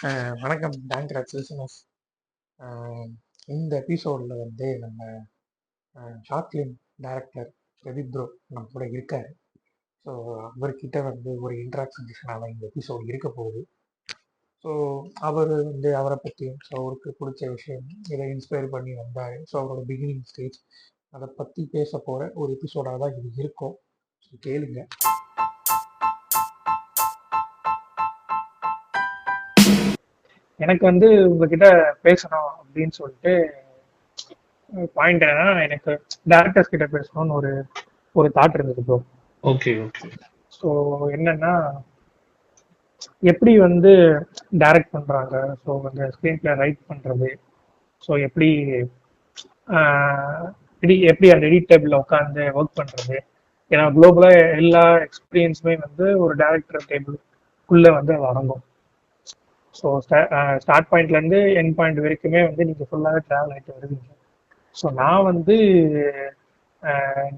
வணக்கம் டான்கிராஜ் லிசனர்ஸ். இந்த எபிசோடில் வந்து நம்ம short film director Pradeep bro நம்ம கூட இருக்காரு. ஸோ அவர்கிட்ட வந்து ஒரு இன்ட்ராக்ஷன் செஷனாக இந்த எபிசோடு இருக்க போகுது. ஸோ அவர் வந்து அவரை பற்றியும், ஸோ அவருக்கு பிடிச்ச விஷயம், இதை இன்ஸ்பயர் பண்ணி வந்தார், ஸோ அவரோட பிகினிங் ஸ்டேஜ் அதை பற்றி பேச போகிற ஒரு எபிசோடாக தான் இது இருக்கும். ஸோ கேளுங்க. எனக்கு வந்து உங்ககிட்ட பேசணும் அப்படின்னு சொல்லிட்டு பாயிண்ட் என்னன்னா, எனக்கு டேரக்டர்ஸ் கிட்ட பேசணும்னு ஒரு ஒரு தாட் இருந்தது ப்ரோ. Okay okay. ஸோ என்னன்னா, எப்படி வந்து டைரக்ட் பண்றாங்க, ஸோ அந்த ஸ்க்ரீன் பிளே ரைட் பண்றது, ஸோ எப்படி எப்படி அந்த எடிட் டேபிள்ல உட்காந்து ஒர்க் பண்றது. ஏன்னா குளோபலா எல்லா எக்ஸ்பீரியன்ஸுமே வந்து ஒரு டைரக்டர் டேபிள்குள்ள வந்து அது அடங்கும். ஸோ ஸ்டார்ட் பாயிண்ட்ல இருந்து எண்ட் பாயிண்ட் வரைக்குமே வந்து நீங்க ஃபுல்லாக ட்ராவல் ஆகிட்டு வருவீங்க. ஸோ நான் வந்து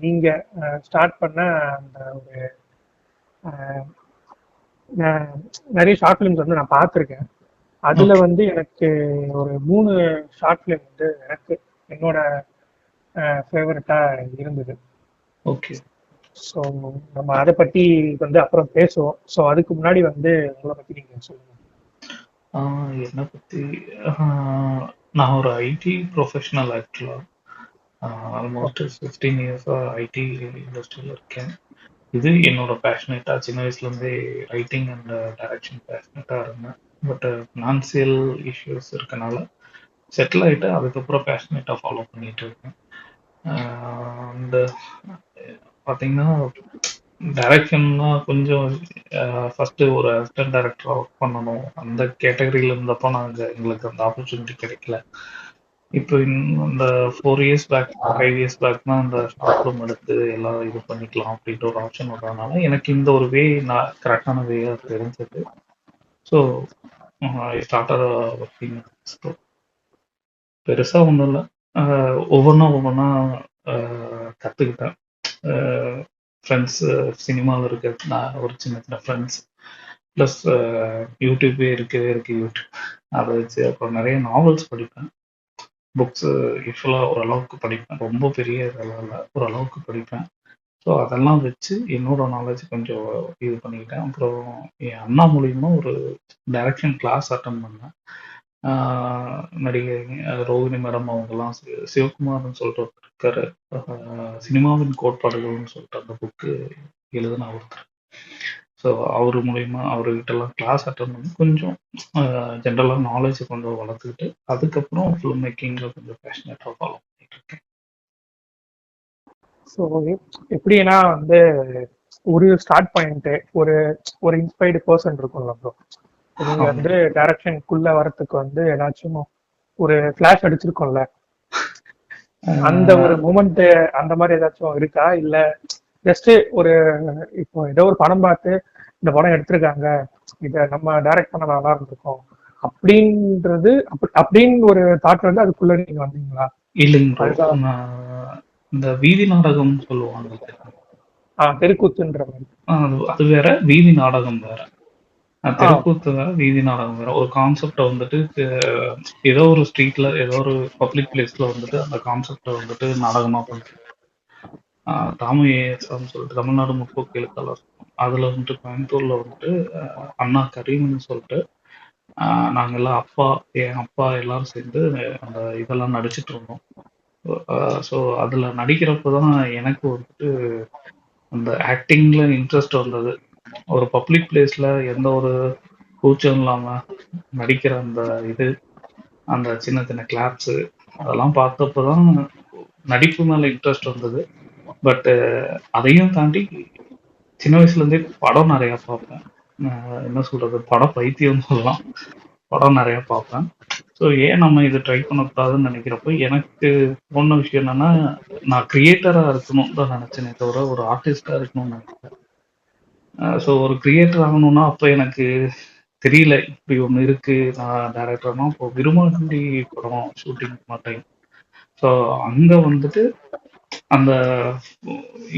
நீங்க ஸ்டார்ட் பண்ண அந்த ஒரு நிறைய ஷார்ட் ஃபிலிம்ஸ் வந்து நான் பார்த்துருக்கேன். அதுல வந்து எனக்கு ஒரு 3 ஷார்ட் ஃபிலிம் வந்து எனக்கு என்னோட ஃபேவரட்டா இருந்தது. ஓகே. ஸோ நம்ம அதை பத்தி வந்து அப்புறம் பேசுவோம். ஸோ அதுக்கு முன்னாடி வந்து உங்களை பத்தி நீங்க சொல்லுங்க. என்னை பற்றி நான் ஒரு ஐடி ப்ரொஃபஷனல் ஆக்சுவலாக. ஆல்மோஸ்ட் 15 இயர்ஸாக ஐடி இண்டஸ்ட்ரியில் இருக்கேன். இது என்னோட பேஷனேட்டாக சின்ன வயசுலேருந்தே ரைட்டிங் அண்ட் டைரக்ஷன் பேஷனேட்டாக இருந்தேன். பட் ஃபினான்சியல் இஷ்யூஸ் இருக்கனால செட்டில் ஆகிட்டு அதுக்கப்புறம் பேஷனேட்டாக ஃபாலோ பண்ணிட்டு இருக்கேன். அண்ட் பார்த்தீங்கன்னா டைரக்ஷன்னா கொஞ்சம் ஃபர்ஸ்ட் ஒரு அசிஸ்டன்ட் டைரக்டராக ஒர்க் பண்ணணும் அந்த கேட்டகரியில் இருந்தப்போ எங்களுக்கு அந்த ஆப்பர்ச்சுனிட்டி கிடைக்கல. இப்போ இந்த 4 இயர்ஸ் பேக் 5 இயர்ஸ் பேக்னா அந்த ஷார்ட் ஃபிலிம் எடுத்து எல்லாம் இது பண்ணிக்கலாம் அப்படின்ற ஒரு ஆப்ஷன் வர்றதுனால எனக்கு இந்த ஒரு வே நான் கரெக்டான வேயாக தெரிஞ்சது. So starter working. பெருசாக ஒன்றும் இல்லை, ஒவ்வொன்றா கற்றுக்கிட்டேன். ஃப்ரெண்ட்ஸ் சினிமாவில் இருக்க நான் ஒரு சின்ன ஃப்ரெண்ட்ஸ் ப்ளஸ் யூடியூப்பே இருக்கவே இருக்கு. யூடியூப் அதை வச்சு அப்புறம் நிறைய நாவல்ஸ் படிப்பேன். புக்ஸு யூஸ்வலாக ஓரளவுக்கு படிப்பேன், ரொம்ப பெரிய இதெல்லாம் இல்லை, ஓரளவுக்கு படிப்பேன். ஸோ அதெல்லாம் வச்சு என்னோட நாலேஜ் கொஞ்சம் இது பண்ணிக்கிட்டேன். அப்புறம் என் அண்ணா மூலியமா ஒரு டைரக்ஷன் கிளாஸ் அட்டன் பண்ணேன். நடிகை ரோகிணி மேடம் அவங்கெல்லாம் சிவகுமார்னு சொல்லிட்டு இருக்காரு, சினிமாவின் கோட்பாடுகள்னு சொல்லிட்டு அந்த புக்கு எழுதுன ஒருத்தர். ஸோ அவர் மூலயமா அவர்கிட்டலாம் கிளாஸ் அட்டன் பண்ணி கொஞ்சம் ஜென்ரலாக நாலேஜ் கொஞ்சம் வளர்த்துக்கிட்டு அதுக்கப்புறம் ஃபிலிம் மேக்கிங்கில் கொஞ்சம் பேஷனேட்டாக ஃபாலோ பண்ணிட்டு இருக்கேன். ஸோ எப்படின்னா வந்து ஒரு ஸ்டார்ட் பாயிண்ட், ஒரு ஒரு இன்ஸ்பைர்டு பர்சன் இருக்கும்ல ப்ரோ. நீங்க வந்து டைரக்ஷனுக்குள்ள வரத்துக்கு வந்து ஏதாச்சும் ஒரு ஃபிளாஷ் அடிச்சிருக்கோம்ல, அந்த ஒரு மூமெண்ட் அந்த மாதிரி ஏதாச்சும் இருக்கா? இல்ல ஜஸ்ட் ஒரு இப்போ ஏதோ ஒரு படம் பார்த்து இந்த படம் எடுத்திருக்காங்க, இத நம்ம டைரக்ட் பண்ண நல்லா இருந்திருக்கும் அப்படின்றது அப்படின்னு ஒரு தாட் வந்து அதுக்குள்ள நீங்க வந்தீங்களா? இல்லைங்க, இந்த வீதி நாடகம் சொல்லுவாங்க, தெருக்கூத்துன்ற மாதிரி. அது வேற, வீதி நாடகம் வேற. தெருக்கூத்து வேற, வீதி நாடகம் வேற. ஒரு கான்செப்டை வந்துட்டு ஏதோ ஒரு ஸ்ட்ரீட்ல ஏதோ ஒரு பப்ளிக் பிளேஸ்ல வந்துட்டு அந்த கான்செப்டை வந்துட்டு நாடகமா பண்றது. தாமேசான்னு சொல்லிட்டு தமிழ்நாடு முற்போக்கு எழுத்தாளர், அதுல வந்துட்டு கோயம்புத்தூர்ல வந்துட்டு அண்ணா கரீம்னு சொல்லிட்டு நாங்கெல்லாம் என் அப்பா எல்லாரும் சேர்ந்து அந்த இதெல்லாம் நடிச்சிட்டு இருந்தோம். ஸோ அதுல நடிக்கிறப்பதான் எனக்கு வந்துட்டு அந்த ஆக்டிங்ல இன்ட்ரெஸ்ட் வந்தது. ஒரு பப்ளிக் பிளேஸ்ல எந்த ஒரு கூச்சம் இல்லாம நடிக்கிற அந்த இது, அந்த சின்ன சின்ன கிளாப்ஸ் அதெல்லாம் பார்த்தப்பதான் நடிப்பு மேல இன்ட்ரெஸ்ட் வந்தது. பட் அதையும் தாண்டி சின்ன வயசுல இருந்தே படம் நிறைய பார்ப்பேன். என்ன சொல்றது, படம் பைத்தியம் சொல்லலாம். படம் நிறைய பார்ப்பேன். ஸோ ஏன் நம்ம இதை ட்ரை பண்ணக்கூடாதுன்னு நினைக்கிறப்போ எனக்கு போன விஷயம் என்னன்னா, நான் கிரியேட்டரா இருக்கணும் தான் நினைச்சேனே தவிர ஒரு ஆர்டிஸ்டா இருக்கணும்னு நினைக்கிறேன். ஸோ ஒரு கிரியேட்டர் ஆகணும்னா அப்போ எனக்கு தெரியல இப்படி ஒன்று இருக்கு, நான் டைரக்டர்னா இப்போ விருமாண்டி படம் ஷூட்டிங் மாட்டேன். ஸோ அங்க வந்துட்டு அந்த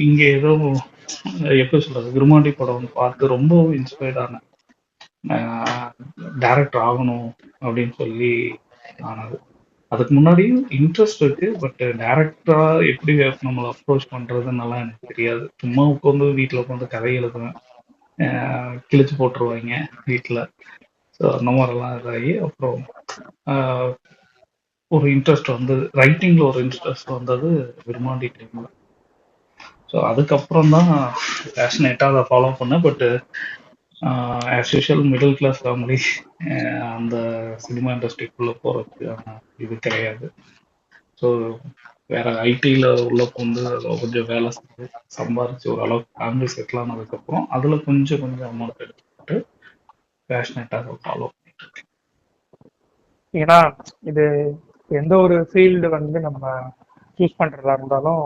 இங்க ஏதோ எப்படி சொல்றது, விருமாண்டி படம் பார்த்து ரொம்ப இன்ஸ்பயர்ட் ஆனேன். டைரக்டர் ஆகணும் அப்படின்னு சொல்லி ஆனது. அதுக்கு முன்னாடியும் இன்ட்ரெஸ்ட் இருக்கு, பட் டைரக்டரா எப்படி நம்மளை அப்ரோச் பண்றதுன்னெல்லாம் எனக்கு தெரியாது. சும்மா உட்காந்து வீட்டில் உட்காந்து கதை எழுதுவேன், கிழிச்சு போட்டுருவாங்க வீட்டில். ஸோ அந்த மாதிரிலாம் இதாகி அப்புறம் ஆஹ், ஒரு இன்ட்ரெஸ்ட் வந்து ரைட்டிங்ல ஒரு இன்ட்ரெஸ்ட் வந்தது விரும்மாண்டி டைம்ல. ஸோ அதுக்கப்புறம் தான் பேஷனேட்டாக அதை ஃபாலோ பண்ணேன். But as usual middle class family, அந்த சினிமா இண்டஸ்ட்ரிக்குள்ளே போகிறதுக்கான இது கிடையாது. ஸோ வேற ஐடியில் உள்ள வந்து அதில் கொஞ்சம் வேலை செஞ்சு சம்பாரிச்சு ஓரளவுக்கு ஃபேமிலி செட்டில் ஆனதுக்கப்புறம் அதில் கொஞ்சம் கொஞ்சம் அமௌண்ட் எடுத்துக்கிட்டு பேஷனேட்டாக ஃபாலோ பண்ணிட்டு இருக்கேன். ஏன்னா இது எந்த ஒரு ஃபீல்டு வந்து நம்ம சூஸ் பண்றதா இருந்தாலும்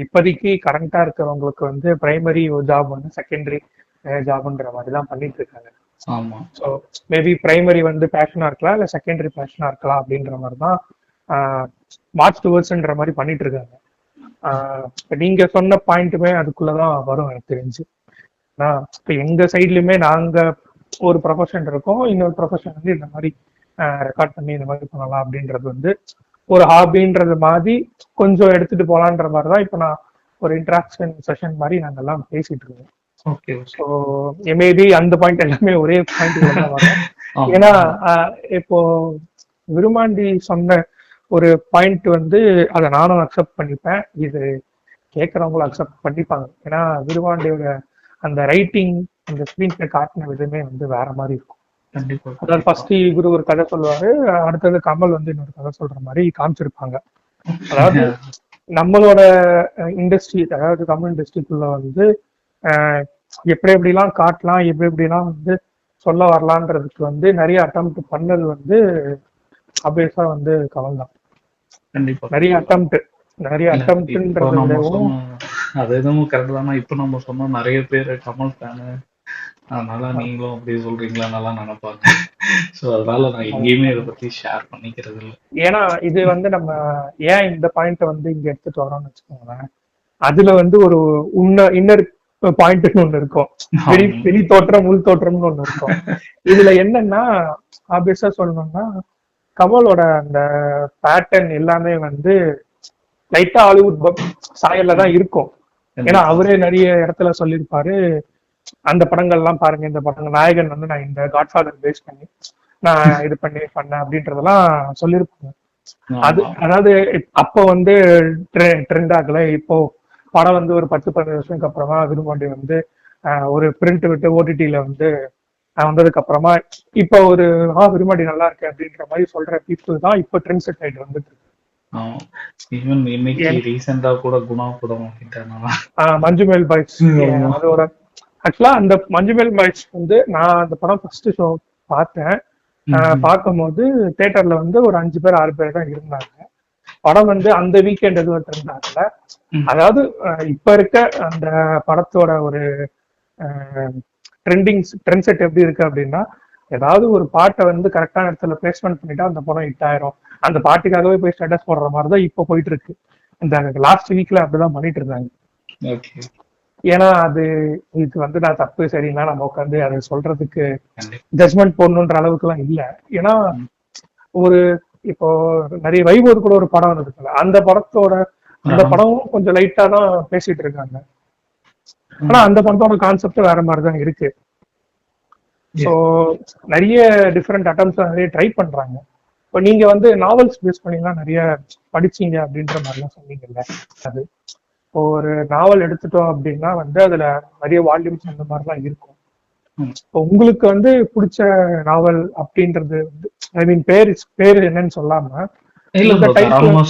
இப்போதைக்கு கரண்டா இருக்கிறவங்களுக்கு வந்து பிரைமரி ஜாப் வந்து செகண்டரி ஜாப்ன்ற மாதிரி தான் பண்ணிட்டு இருக்காங்க. ஆமா. ஸோ மேபி பிரைமரி வந்து பேஷனா இருக்கலாம், இல்லை செகண்டரி பேஷனா இருக்கலாம் அப்படின்ற மாதிரி தான் மார்ச் டுவர்ட்ஸ்ன்ற மாதிரி பண்ணிட்டு இருக்காங்க. நீங்க சொன்ன பாயிண்ட்டுமே அதுக்குள்ளதான் வரும் எனக்கு தெரிஞ்சு. இப்போ எங்க சைட்லயுமே நாங்க ஒரு ப்ரொஃபஷன் இருக்கோம், இன்னொரு ப்ரொஃபஷன் வந்து இந்த மாதிரி ரெக்கார்ட் பண்ணி இந்த மாதிரி பண்ணலாம் அப்படின்றது வந்து ஒரு ஹாபின்றது மாதிரி கொஞ்சம் எடுத்துட்டு போலான்ற மாதிரி தான் இப்போ நான் ஒரு இன்ட்ராக்ஷன் செஷன் மாதிரி நாங்கெல்லாம் பேசிட்டு இருக்கோம். ஓகே. ஸோ மேபி அந்த பாயிண்ட் எல்லாமே ஒரே பாயிண்ட் தான் வரும். ஏன்னா இப்போ விருமாண்டி சொன்ன ஒரு பாயிண்ட் வந்து அதை நானும் அக்செப்ட் பண்ணிப்பேன், இது கேட்கறவங்களும் அக்செப்ட் பண்ணிப்பாங்க. ஏன்னா விருமாண்டியோட அந்த ரைட்டிங், அந்த ஸ்கிரீன் பிளே காட்டின விதமே வந்து வேற மாதிரி இருக்கும். அதாவது ஃபர்ஸ்ட் இவரு ஒரு கதை சொல்லுவாரு, அடுத்தது கமல் வந்து இன்னொரு கதை சொல்ற மாதிரி காமிச்சிருப்பாங்க. அதாவது நம்மளோட இண்டஸ்ட்ரி, அதாவது தமிழ் இண்டஸ்ட்ரிக்குள்ள வந்து எப்படி எப்படிலாம் காட்டலாம், எப்படி எப்படிலாம் வந்து சொல்ல வரலான்றதுக்கு வந்து நிறைய அட்டெம்ப்ட் பண்ணது வந்து அபேஸா வந்து கமல் தான். நிறைய அட்டெம்ப்ட்ன்றது அது எதுவும் கரெக்ட் தானே. இப்ப நம்ம சொன்னோம் நிறைய பேர் கமல் ஃபேனு, அதனால நீங்களும் அப்படி சொல்றீங்களா நல்லா நினைப்பாங்க. ஸோ அதனால நான் எங்கேயுமே இதை பத்தி ஷேர் பண்ணிக்கிறது இல்லை. ஏன்னா இது வந்து நம்ம ஏன் இந்த பாயிண்ட வந்து இங்க எடுத்துட்டு வரோம்னு வச்சுக்கோங்களேன், அதுல வந்து ஒரு இன்னர் பாயிண்ட்னு ஒண்ணு இருக்கும், வெளி தோற்றம் உள் தோற்றம்னு ஒண்ணு இருக்கும். இதுல என்னன்னா ஆப்வியஸா சொல்லணும்னா கமலோட அந்த பேட்டர்ன் எல்லாமே வந்து லைட்டா ஹாலிவுட் சாயல்ல தான் இருக்கும். ஏன்னா அவரே நிறைய இடத்துல சொல்லியிருப்பாரு, அந்த படங்கள்லாம் பாருங்க, இந்த படங்கள் நாயகன் வந்து நான் இந்த காட்ஃபாதர் பேஸ் பண்ணி நான் இது பண்ணேன் அப்படின்றதெல்லாம் சொல்லியிருப்பாங்க. அது அதாவது அப்போ வந்து ட்ரெண்ட் ஆகல. இப்போ படம் வந்து ஒரு 10-15 வருஷத்துக்கு அப்புறமா விரும்பாண்டி வந்து ஒரு பிரிண்ட் விட்டு ஓடிடியில வந்து வந்ததுக்கு அப்புறமா இப்ப ஒரு விரும்பாண்டி நல்லா இருக்கு அப்படின்ற மாதிரி சொல்ற பீப்புள் தான் இப்ப ட்ரெண்ட் செட் ஆயிட்டு வந்துட்டு இருக்கு. மஞ்சுமேல் பாய்ஸ், அதோட ஆக்சுவலா அந்த மஞ்சுமேல் பாய்ஸ் வந்து நான் அந்த படம் ஃபர்ஸ்ட் ஷோ பார்த்தேன். பார்க்கும்போது தியேட்டர்ல வந்து ஒரு 5 பேர் 6 பேர் தான் இருந்தாங்க. படம் வந்து அந்த வீக்கெண்ட் எதுவும் இருந்தாங்கல்ல. அதாவது இப்ப இருக்க அந்த படத்தோட ஒரு ட்ரெண்ட் செட் எப்படி இருக்கு அப்படின்னா, ஏதாவது ஒரு பாட்டை வந்து கரெக்டான இடத்துல பிளேஸ்மெண்ட் பண்ணிட்டா அந்த படம் ஹிட் ஆயிரும். அந்த பாட்டுக்காகவே போய் ஸ்டேட்டஸ் போடுற மாதிரிதான் இப்ப போயிட்டு இருக்கு. இந்த லாஸ்ட் வீக்ல அப்படிதான் பண்ணிட்டு இருந்தாங்க. ஏன்னா அது இது வந்து நான் தப்பு சரின்னா நம்ம உட்காந்து அதை சொல்றதுக்கு ஜட்மெண்ட் போடணுன்ற அளவுக்கு எல்லாம் இல்ல. ஏன்னா ஒரு இப்போ நிறைய வைபோது கூட ஒரு படம் இருக்குல்ல, அந்த படமும் கொஞ்சம் லைட்டா தான் பேசிட்டு இருக்காங்க. ஆனா அந்த படத்தோட கான்செப்ட் வேற மாதிரிதான் இருக்கு. ஸோ நிறைய டிஃப்ரெண்ட் அட்டம்ஸ் நிறைய ட்ரை பண்றாங்க. இப்போ நீங்க வந்து நாவல்ஸ் பேஸ் பண்ணிலாம் நிறைய படிச்சீங்க அப்படின்ற மாதிரிலாம் சொன்னீங்கல்ல, அது ஒரு நாவல் எடுத்துட்டோம் அப்படின்னா வந்து அதுல நிறைய வால்யூம்ஸ் அந்த மாதிரிலாம் இருக்கும். இப்போ உங்களுக்கு வந்து பிடிச்ச நாவல் அப்படின்றது வந்து ஐ மீன் பேரு என்னன்னு சொல்லாம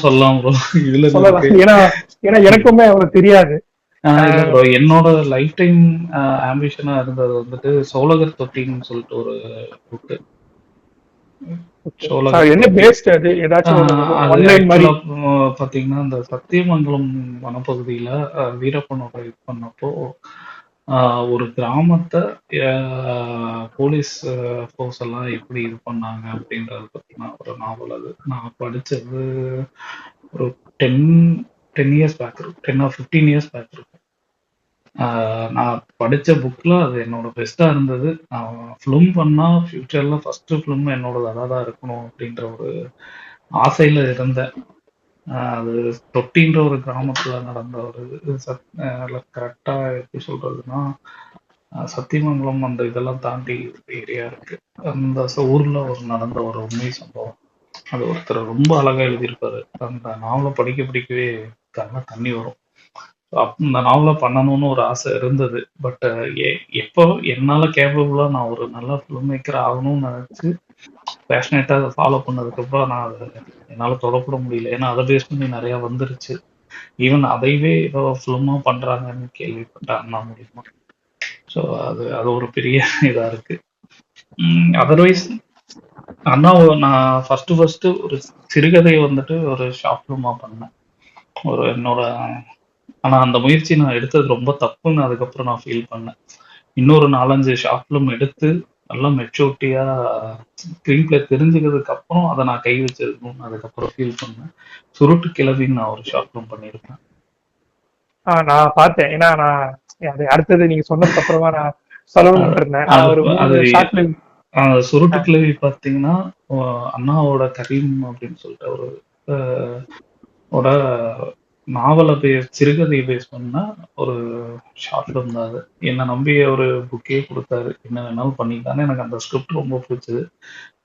சொல்லலாம். ஏன்னா எனக்குமே அவ்வளவு தெரியாது. என்னோட லைஃப் டைம் ஆம்பிஷனா இருந்தது வந்துட்டு சோழகர் தொட்டின்னு சொல்லிட்டு ஒரு புக்கு. பாத்தீங்கன்னா இந்த சத்தியமங்கலம் வனப்பகுதியில வீரப்பனோட இது பண்ணப்போ ஒரு கிராமத்தை போலீஸ் ஃபோர்ஸ் எல்லாம் எப்படி இது பண்ணாங்க அப்படின்றத பத்தின ஒரு நாவல். அது நான் படிச்சது ஒரு 10 இயர்ஸ் பேக் இருக்கும், 10 or 15 இயர்ஸ் பேக் இருக்கும். நான் படிச்ச புக்ல அது என்னோட பெஸ்ட்டா இருந்தது. நான் ஃபிலிம் பண்ணா ஃபியூச்சர்ல ஃபர்ஸ்ட் ஃபிலிம் என்னோடது அதா தான் இருக்கணும் அப்படின்ற ஒரு ஆசையில இருந்தேன். அது தொட்டின்ற ஒரு கிராமத்துல நடந்த ஒரு இது கரெக்டா எப்படி சொல்றதுன்னா, சத்தியமங்கலம் அந்த இதெல்லாம் தாண்டி ஒரு ஏரியா இருக்கு. அந்த ஊர்ல ஒரு நடந்த ஒரு உண்மை சம்பவம். அது ஒருத்தர் ரொம்ப அழகா எழுதியிருப்பாரு. அந்த நாவல படிக்க படிக்கவே கண்ல தண்ணி வரும். இந்த நாவல பண்ணணும்னு ஒரு ஆசை இருந்தது. பட் எப்போ என்னால கேப்பபிளா நான் ஒரு நல்ல ஃபிலிம் மேக்கர் ஆகணும்னு நினைச்சு பேஷனேட்டா அதை ஃபாலோ பண்ணதுக்கப்புறம் நான் அதை என்னால தொடக்கூட முடியல. ஏன்னா அதை பேஸ் பண்ணி நிறைய வந்துருச்சு. ஈவன் அதையவே ஏதோ ஃபிலிமா பண்றாங்கன்னு கேள்விப்பட்டேன் அண்ணா மூலியமா. ஸோ அது அது ஒரு பெரிய இதா இருக்கு. அதர்வைஸ் அண்ணா நான் ஃபர்ஸ்ட் ஒரு சிறுகதையை வந்துட்டு ஒரு ஷார்ட் ஃபிலிமா பண்ணேன். ஒரு என்னோட ஆனா அந்த முயற்சி நான் எடுத்தது ரொம்ப தப்புன்னு அதுக்கப்புறம் நான் ஃபீல் பண்ணேன். இன்னொரு 4-5 ஷார்ட் ஃபிலிம் எடுத்து நல்லா மெச்சூரிட்டியா ஸ்க்ரீன் பிளே தெரிஞ்சுக்கிறதுக்கு அப்புறம் அதை நான் கை வச்சிருக்கணும்னு அதுக்கப்புறம் ஃபீல் பண்ணேன். சுருட்டு கிளவின்னு நான் ஒரு ஷார்ட் ஃபிலிம் பண்ணியிருப்பேன். நான் பார்த்தேன். ஏன்னா நான் அது அடுத்தது நீங்க சொன்னதுக்கு அப்புறமா நான் சொல்லணும்னு இருந்தேன். நான் ஒரு அது 3 ஷார்ட் பிலிம். சுருட்டு கிளவி பார்த்தீங்கன்னா அண்ணாவோட கரீம் அப்படின்னு சொல்லிட்டு ஒரு ஓட நாவலை சிறுகதையை பேஸ் பண்ணா ஒரு ஷார்ட் ஃபிலிம் தான் அது. என்னை நம்பி ஒரு புக்கே கொடுத்தாரு, என்ன வேணாலும் பண்ணிட்டான்னு. எனக்கு அந்த ஸ்கிரிப்ட் ரொம்ப பிடிச்சது.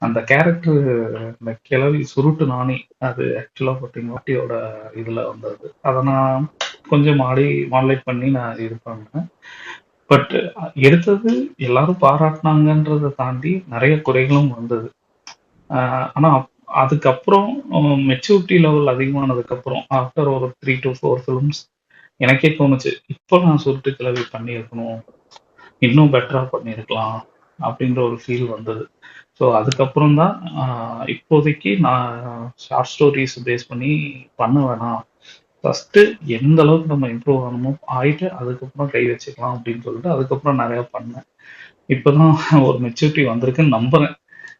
அந்த கேரக்டர் இந்த கிளவி சுருட்டு நாணி அது ஆக்சுவலா பார்த்தீங்கன்னா இதுல வந்தது. அதை நான் கொஞ்சம் மாடலேட் பண்ணி நான் இது பண்ணேன். பட் எடுத்தது எல்லாரும் பாராட்டினாங்கன்றதை தாண்டி நிறைய குறைகளும் வந்தது. ஆனா அதுக்கப்புறம் மெச்சூரிட்டி லெவல் அதிகமானதுக்கு அப்புறம் ஆஃப்டர் ஒரு 3 to 4 ஃபிலிம்ஸ் எனக்கே தோணுச்சு, இப்போ நான் சுருட்டு கிளவி பண்ணியிருக்கணும், இன்னும் பெட்டரா பண்ணியிருக்கலாம் அப்படின்ற ஒரு ஃபீல் வந்தது. ஸோ அதுக்கப்புறம் தான் இப்போதைக்கு நான் ஷார்ட் ஸ்டோரிஸ் பேஸ் பண்ணி பண்ண வேணாம், ஃபர்ஸ்ட் எந்த அளவுக்கு நம்ம இம்ப்ரூவ் ஆகணுமோ ஆயிட்டு அதுக்கப்புறம் கை வச்சுக்கலாம் அப்படின்னு சொல்லிட்டு அதுக்கப்புறம் நிறைய பண்ணேன். இப்போதான் ஒரு மெச்சூரிட்டி வந்திருக்குன்னு நம்புறேன்.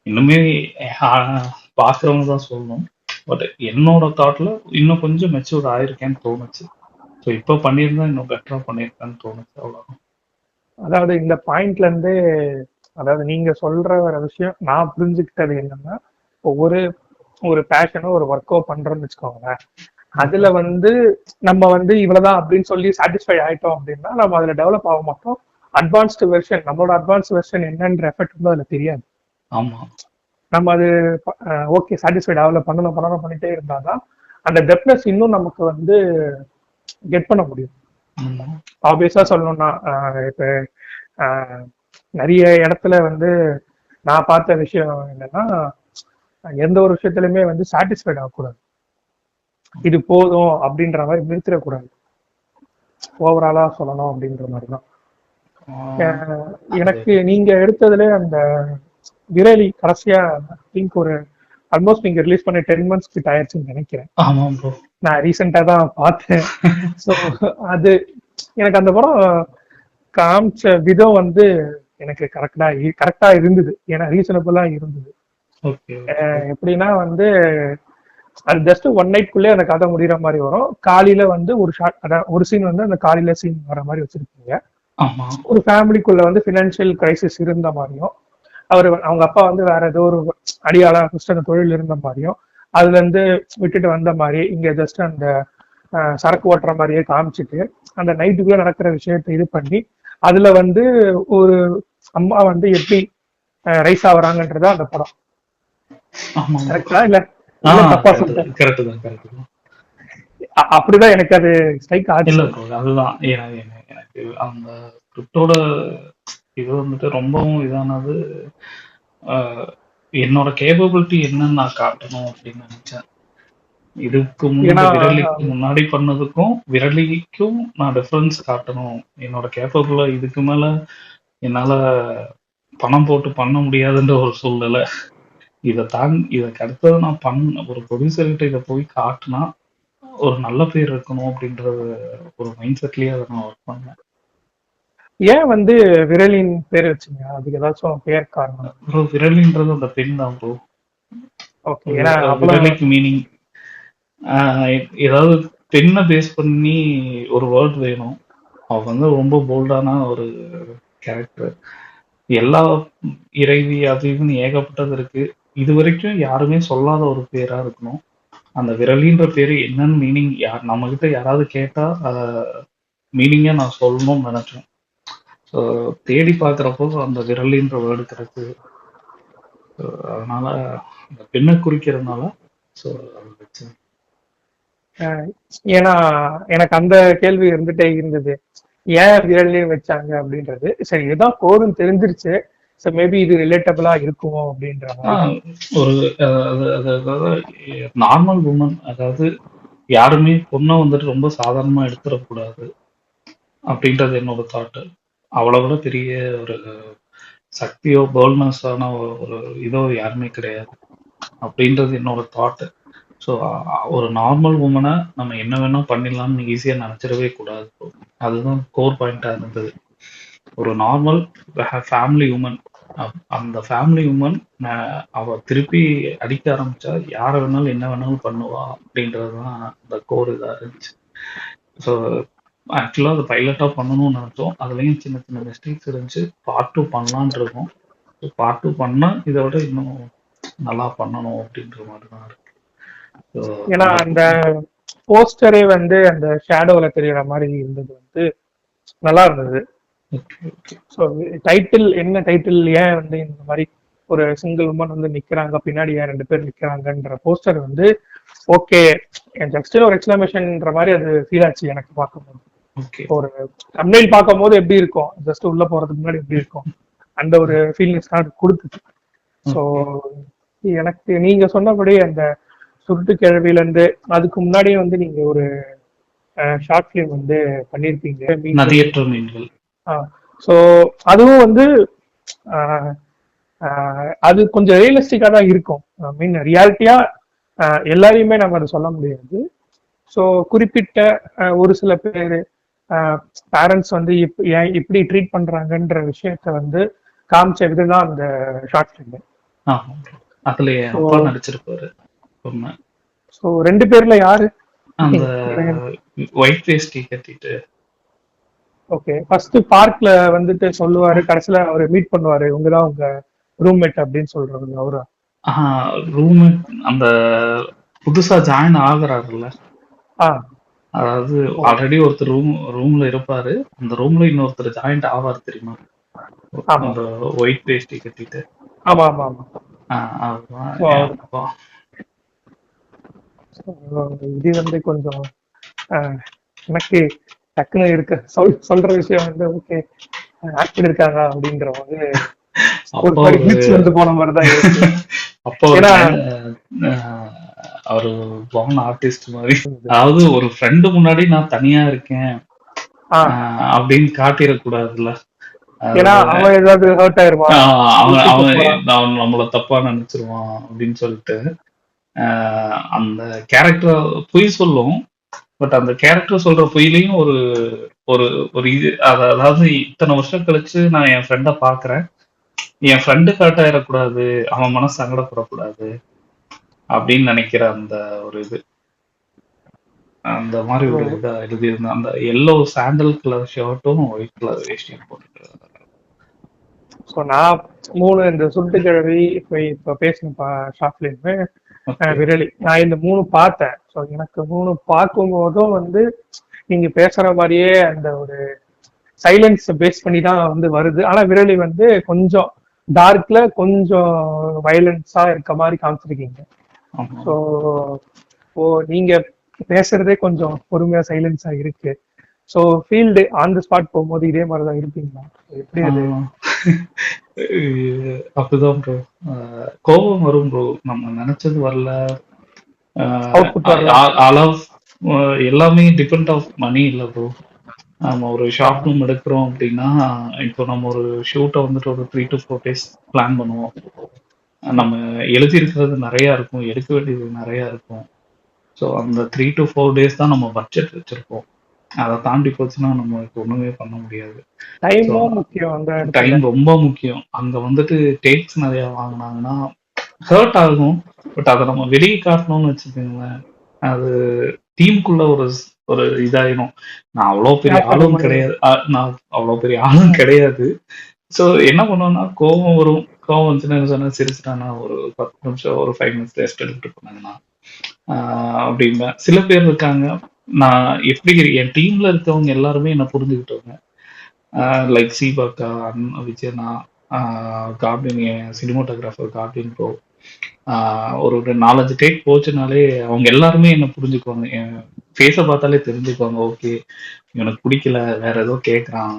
இன்னுமே பாக்குறவங்க தான் சொல்லணும். பட் என்னோட தாட்ல இன்னும் கொஞ்சம் மெச்சூர் ஆயிருக்கேன்னு தோணுச்சு. ஸோ இப்போ பண்ணியிருந்தா இன்னும் பெட்டரா பண்ணியிருக்கேன்னு தோணுச்சு. அவ்வளோதான். அதாவது இந்த பாயிண்ட்ல இருந்து, அதாவது நீங்க சொல்ற ஒரு விஷயம் நான் புரிஞ்சுக்கிட்டது என்னன்னா, ஒரு ஒரு பேஷனோ ஒரு ஒர்க்கோ பண்றோம்னு வச்சுக்கோங்களேன், அதுல வந்து நம்ம வந்து இவ்வளவுதான் அப்படின்னு சொல்லி சாட்டிஸ்ஃபை ஆயிட்டோம் அப்படின்னா நம்ம அதுல டெவலப் ஆக மாட்டோம். அட்வான்ஸ்டு வெர்ஷன், நம்மளோட அட்வான்ஸ் வெர்ஷன் என்னன்ற எஃபெக்ட் வந்து அதுல தெரியாது. ஆமா, நம்ம அது ஓகே சாட்டிஸ்ஃபைட் ஆகல, பண்ணணும் பண்ணிட்டே இருந்தாதான் அந்த டெப்னஸ் இன்னும் நமக்கு வந்து கெட் பண்ண முடியும். ஆப்வியஸா சொல்லணும்னா இப்ப நிறைய இடத்துல வந்து நான் பார்த்த விஷயம் என்னன்னா, எந்த ஒரு விஷயத்திலுமே வந்து சாட்டிஸ்ஃபைட் ஆகக்கூடாது. இது போதும் அப்படின்ற மாதிரி நிறுத்திடக்கூடாது. ஓவராலா சொல்லணும் அப்படின்ற மாதிரிதான். எனக்கு நீங்க எடுத்ததுல அந்த விரலி கடைசியா திங்க் ஒரு ஆல்மோஸ்ட் நீங்க ரிலீஸ் பண்ண 10 months கிட்ட ஆயிடுச்சுன்னு நினைக்கிறேன். நான் ரீசெண்டா தான் பார்த்தேன். ஸோ அது எனக்கு அந்த படம் காமிச்ச விதம் வந்து எனக்கு கரெக்டா இருந்தது. ஏன்னா ரீசனபிளா இருந்தது. எப்படின்னா வந்து அது ஜஸ்ட் 1 நைட்குள்ளே அந்த கதை முடிகிற மாதிரி வரும். காலையில வந்து ஒரு சீன் வந்து அந்த காலையில சீன் வர மாதிரி வச்சிருக்கீங்க. ஒரு ஃபேமிலிக்குள்ள வந்து பினான்சியல் கிரைசிஸ் இருந்த மாதிரியும், அவங்க அப்பா வந்து வேற ஏதோ ஒரு அடியாளா அந்த தொழில் இருந்த மாதிரியும், அதுல இருந்து விட்டுட்டு வந்த மாதிரி இங்க ஜஸ்ட் அந்த சரக்கு ஓட்டுற மாதிரியே காமிச்சிட்டு அந்த நைட்டுக்குள்ள நடக்கிற விஷயத்த இது பண்ணி அதுல வந்து ஒரு அம்மா வந்து எப்படி ரைஸ் ஆகுறாங்கன்றதா அந்த படம். கரெக்டா இல்ல தப்பா சொல்லிட்டேன்? அப்படிதான் எனக்கு அது ஸ்ட்ரைக் ஆச்சு. அதுதான் எனக்கு அந்த ஸ்கிரிப்டோட இது வந்துட்டு ரொம்பவும் இதானது. என்னோட கேப்பபிலிட்டி என்னன்னு நான் காட்டணும் அப்படின்னு நினைச்சேன். இதுக்கு விரலிக்கு முன்னாடி பண்ணதுக்கும் விரலிக்கும் நான் டிஃபரன்ஸ் காட்டணும். என்னோட கேப்பபிளா இதுக்கு மேல என்னால பணம் போட்டு பண்ண முடியாதுன்ற ஒரு சூழ்நிலை. இதுக்கு அடுத்தது நான் ஒரு ப்ரொடியூசர்கிட்ட இதை போய் காட்டினா ஒரு நல்ல பேர் இருக்கணும் அப்படின்றது ஒரு மைண்ட் செட்லயே அதை நான் ஒர்க் பண்ணேன். ஏன் வந்து விரலின் பேர் வச்சுங்க? அதுக்கு ஏதாச்சும் பேர் காரணம்? ப்ரோ விரலின்றது அந்த பெண் தான் ப்ரோ. விரலிக்கு மீனிங் ஏதாவது பெண்ணை பேஸ் பண்ணி ஒரு வேர்ட் வேணும். அவ வந்து ரொம்ப போல்டான ஒரு கேரக்டர். எல்லா இறைவி அது இதுன்னு ஏகப்பட்டது இருக்கு. இது வரைக்கும் யாருமே சொல்லாத ஒரு பேரா இருக்கணும். அந்த விரலின்ற பேரு என்னன்னு மீனிங் யார் நம்ம கிட்ட யாராவது கேட்டா அத மீனிங்கா நான் சொல்லணும்னு நினைச்சேன். ஸோ தேடி பார்க்குறப்போ அந்த விரலின்ற வேர்டு கிடைச்சது. ஸோ அதனால அந்த பெண்ணை குறிக்கிறதுனால ஸோ அது வச்சேன். அஹ் ஏன்னா எனக்கு அந்த கேள்வி இருந்துட்டே இருந்தது, ஏன் விரல்லையும் வச்சாங்க அப்படின்றது. சரி, இதுதான் கோருன்னு தெரிஞ்சிருச்சு. ஸோ மேபி இது ரிலேட்டபிளா இருக்குமோ அப்படின்ற மாதிரி. ஒரு அதாவது நார்மல் உமன், அதாவது யாருமே பொண்ணை வந்துட்டு ரொம்ப சாதாரணமா எடுத்துடக்கூடாது அப்படின்றது என்னோட தாட்டு. அவளை விட பெரிய ஒரு சக்தியோ போல்ட்னஸான ஒரு இதோ யாருமே கிடையாது அப்படின்றது என்னோட தாட்டு. ஸோ ஒரு நார்மல் உமனை நம்ம என்ன வேணா பண்ணிடலாம்னு ஈஸியாக நினச்சிடவே கூடாது. அதுதான் கோர் பாயிண்டாக இருந்தது. ஒரு நார்மல் ஃபேமிலி உமன், அந்த ஃபேமிலி உமன் அவ திருப்பி அடிக்க ஆரம்பிச்சா யாரை வேணாலும் என்ன வேணாலும் பண்ணுவா அப்படின்றது தான் அந்த கோர் இதாக இருந்துச்சு. ஸோ ஆக்சுவலாக அது பைலட்டாக பண்ணணும்னு நினச்சோம். அதுலேயும் சின்ன சின்ன மிஸ்டேக்ஸ் இருந்துச்சு. பார்ட் 2 பண்ணலான் இருக்கோம். ஸோ பார்ட் 2 பண்ணால் இதை விட இன்னும் நல்லா பண்ணணும் அப்படின்ற மாதிரி தான் இருக்கு. ஏன்னா அந்த போஸ்டரே வந்து அந்த ஷேடோல தெரியற மாதிரி இருந்தது, வந்து நல்லா இருந்தது. ஸோ டைட்டில் என்ன டைட்டில், ஏன் வந்து இந்த மாதிரி ஒரு சிங்கிள் உமன் வந்து நிக்கிறாங்க, பின்னாடி ஏன் 2 பேர் நிக்கிறாங்கன்ற போஸ்டர் வந்து ஓகே, ஜஸ்ட் ஒரு எக்ஸ்பிளமேஷன்ன்ற மாதிரி அது ஃபீல் ஆச்சு எனக்கு பார்க்கும்போது. ஒரு தம்ப்நெயில் பார்க்கும்போது எப்படி இருக்கும், ஜஸ்ட் உள்ள போறதுக்கு முன்னாடி எப்படி இருக்கும், அந்த ஒரு ஃபீலிங்ஸ் தான் கொடுத்துச்சு. ஸோ எனக்கு நீங்க சொன்னபடி அந்த சுருட்டு கிழவில இருந்து அதுக்கு முன்னாடியே வந்து நீங்க ஒரு ஷார்ட் ஃபிலிம் வந்து பண்ணிருப்பீங்க. ஸோ அதுவும் வந்து அது கொஞ்சம் ரியலிஸ்டிக்கா தான் இருக்கும். மீன் ரியாலிட்டியா எல்லாரையுமே நம்ம அதை சொல்ல முடியாது. ஸோ குறிப்பிட்ட ஒரு சில பேர் பேரண்ட்ஸ் வந்து ஏன் இப்படி ட்ரீட் பண்றாங்கன்ற விஷயத்த வந்து காமிச்ச விதம் அந்த ஷார்ட் ஃபிலிம். அதுல அப்பா நடிச்சிருப்பாரு. ஸோ 2 பேர்ல யாரு அந்த ஒயிட் வேஷ்டி கட்டிட்டு? ஓகே, ஃபர்ஸ்ட் பார்க்ல வந்துட்டு சொல்லுவாரு, கடைசியில அவரை மீட் பண்ணுவாரு, இவங்கதான் உங்க ரூம்மேட் அப்படின்னு சொல்றாங்க அவரா? ரூம்மேட் அந்த புதுசா ஜாயின் ஆகுறாருல்ல, அதாவது ஆல்ரெடி ஒருத்தர் ரூம்ல இருப்பாரு, அந்த ரூம்ல இன்னொருத்தர் ஜாயிண்ட் ஆவாரு தெரியுமா, அந்த ஒயிட் வேஷ்டி கட்டிட்டு. ஆமா ஆமா ஆமா. இது வந்து கொஞ்சம் எனக்கு டக்குன்னு இருக்க சொல்ற விஷயம் வந்து ஓகே ஆக்டர் இருக்காங்க அப்படின்ற போது வந்து போன மாதிரிதான் இருக்கு. அவரு பான் ஆர்டிஸ்ட் மாதிரி, அதாவது ஒரு ஃப்ரெண்டு முன்னாடி நான் தனியா இருக்கேன் அப்படின்னு காட்டிடக்கூடாதுல்ல. அவன் ஏதாவது ஹர்ட் ஆயிருவான், அவன் நம்மள தப்பா நினைச்சிருவான் அப்படின்னு சொல்லிட்டு அந்த கேரக்டர் பொய் சொல்லும். பட் அந்த கேரக்டர் சொல்ற பொய்லையும் ஒரு ஒரு ஒரு இது, அதாவது இத்தனை வருஷம் கழிச்சு நான் என் ஃப்ரெண்ட பாக்குறேன், என் ஃப்ரெண்டு ஹர்ட் ஆயிடக்கூடாது, அவன் மனசு சங்கடப்படக்கூடாது அப்படின்னு நினைக்கிற அந்த ஒரு இது, அந்த மாதிரி ஒரு இதா எழுதியிருந்தேன். அந்த எல்லோ சாண்டல் கலர் ஷர்ட்டும் ஒயிட் கலர் வேஷ்டியும் போட்டுட்டு. ஸோ நான் 3 இந்த சுட்டு கிழவி இப்போ பேசின ஷார்ட் ஃபிலிம் விரலி, நான் இந்த 3 பார்த்தேன். ஸோ எனக்கு 3 பார்க்கும்போதும் வந்து நீங்க பேசுற மாதிரியே அந்த ஒரு சைலன்ஸ் பேஸ் பண்ணி தான் வந்து வருது. ஆனா விரலி வந்து கொஞ்சம் டார்க்ல கொஞ்சம் வயலன்ஸா இருக்க மாதிரி காமிச்சிருக்கீங்க. ஸோ நீங்க பேசுறதே கொஞ்சம் பொறுமையா சைலன்ஸா இருக்கு. So field on the spot போகும்போது இதே மாதிரிதான் இருப்பீங்களா, எப்படி அது? அப்படிதான் ப்ரோ, கோபம் வரும் ப்ரோ, நம்ம நினைச்சது வரல, எல்லாமே டிபெண்ட் ஆஃப் மணி இல்ல ப்ரோ. நம்ம ஒரு ஷார்ட் ஃபிலிம் எடுக்கிறோம் அப்படின்னா, இப்போ நம்ம ஒரு ஷூட்டை வந்துட்டு ஒரு 3 to 4 days பிளான் பண்ணுவோம். நம்ம எழுதி இருக்கிறது நிறைய இருக்கும், எடுக்க வேண்டியது நிறைய இருக்கும். ஸோ அந்த 3 to 4 days தான் நம்ம பட்ஜெட் வச்சிருப்போம். அதை தாண்டி போச்சுன்னா நம்ம ஒண்ணுமே பண்ண முடியாது. டைம் ரொம்ப முக்கியம். அங்க வந்துட்டு டேக்ஸ் நிறைய வாங்கினாங்கன்னா ஹர்ட் ஆகும். பட் அதை நம்ம வெளியே காட்டணும்னு வச்சுக்கோங்களேன், அது டீமுக்குள்ள ஒரு ஒரு இதாயிரும். நான் அவ்வளோ பெரிய கிளாஷ் ஆன ஆளும் மாதிரி. கிடையாது. நான் அவ்வளோ பெரிய ஆளும் கிடையாது. ஸோ என்ன பண்ணுவேன்னா, கோவம் வரும். கோவம் வந்துச்சுன்னா என்ன சொன்னா சிரிச்சுட்டானா ஒரு 10 நிமிஷம், ஒரு 5 மினிட்ஸ் ரெஸ்ட் எடுத்துட்டு போனாங்கன்னா அப்படிம்பேன். சில பேர் இருக்காங்க, நான் எப்படி என் டீம்ல இருக்கவங்க எல்லாருமே என்ன புரிஞ்சுக்கிட்டவங்க. லைக் சீபாக்கா, விஜயனா, கார்டின், சினிமோட்டோகிராஃபர் கார்டின் ப்ரோ, ஒரு 4-5 டேக் போச்சுனாலே அவங்க எல்லாருமே என்ன புரிஞ்சுக்குவாங்க. என் ஃபேஸை பார்த்தாலே தெரிஞ்சுக்குவாங்க. ஓகே, இவனுக்கு பிடிக்கல, வேற ஏதோ கேட்குறான்